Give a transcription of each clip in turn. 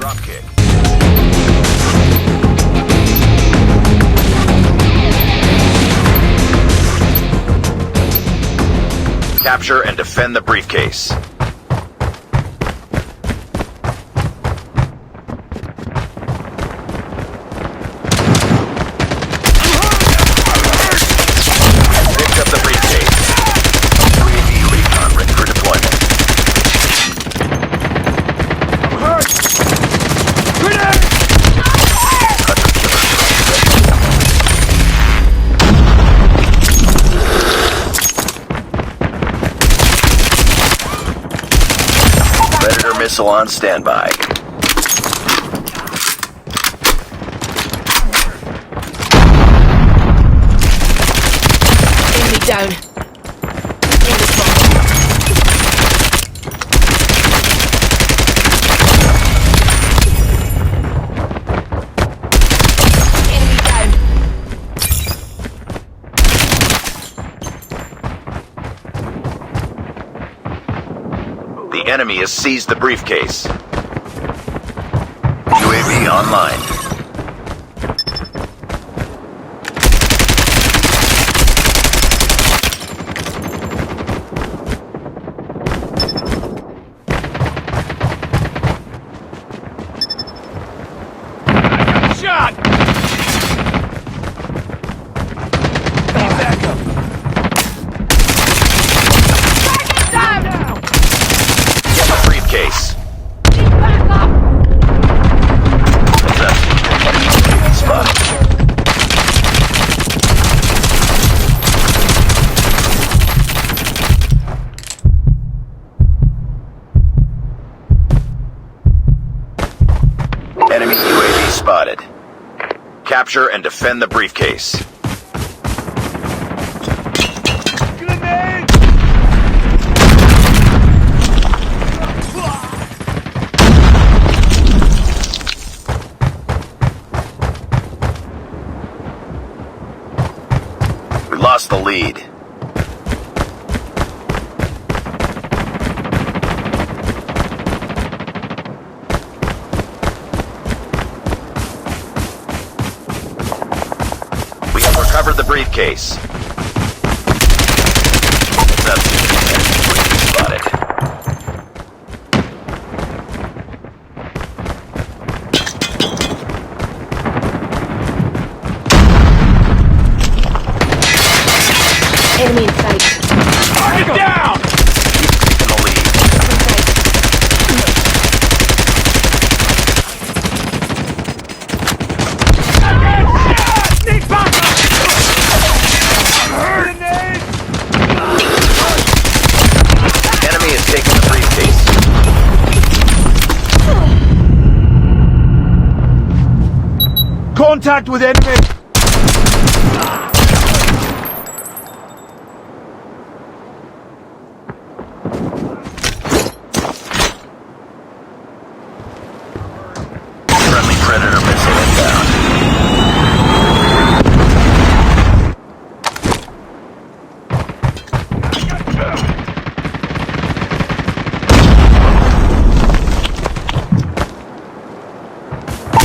Dropkick. Capture and defend the briefcase. Picked up the briefcase. UAV recon ready for deployment. I'm hurt! Grenade! Predator missile on standby. Enemy down. Enemy spotted. Enemy down. The enemy has seized the briefcase. UAV online. Shot! Need backup. Down. Get the briefcase. Back up. Spotted. Enemy UAV spotted. Capture and defend the briefcase. Grenade! We lost the lead. We have recovered the briefcase. Spotted. Enemy in sight. Target down! Taking the lead. Shot! Need backup! Grenade! Enemy has taken the briefcase. Contact with enemy! Friendly Predator missile inbound.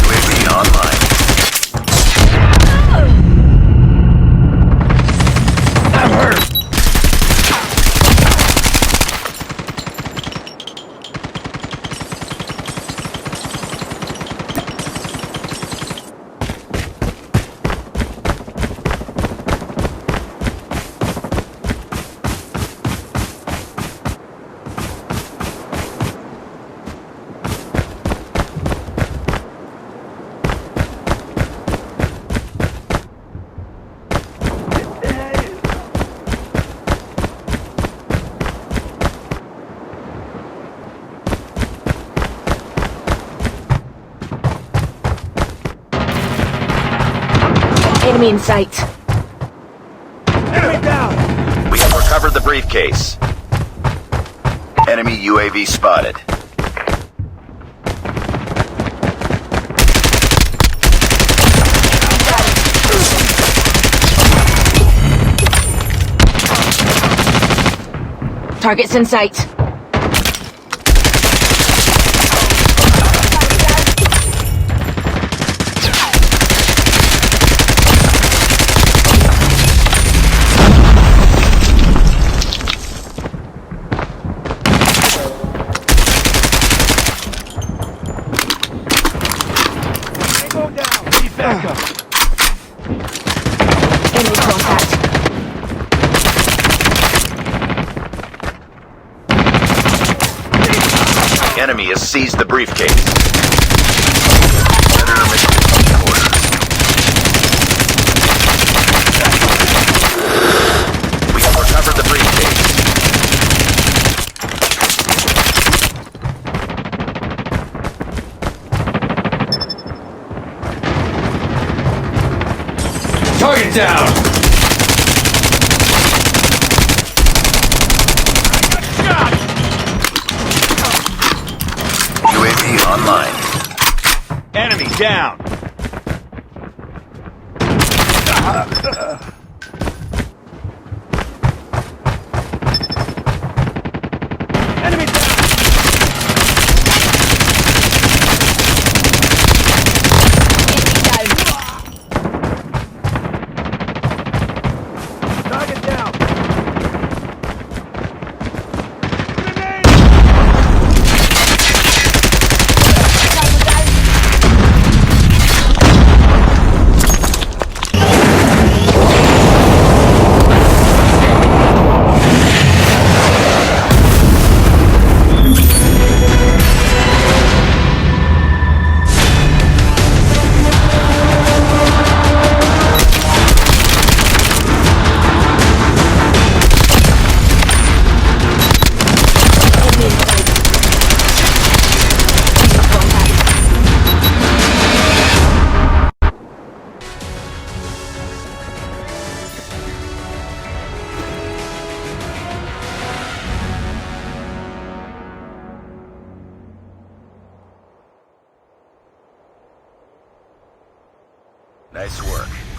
UAV online. I'm hurt! Enemy in sight. Enemy down! We have recovered the briefcase. Enemy UAV spotted. Targets in sight. Enemy contact. Enemy has seized the briefcase. Predator mission orders. We have recovered the briefcase. Target down! Shot! UAV online. Enemy down! Enemy down! Enemy down. Target down! Enemy in sight. Enemy contact. Nice work.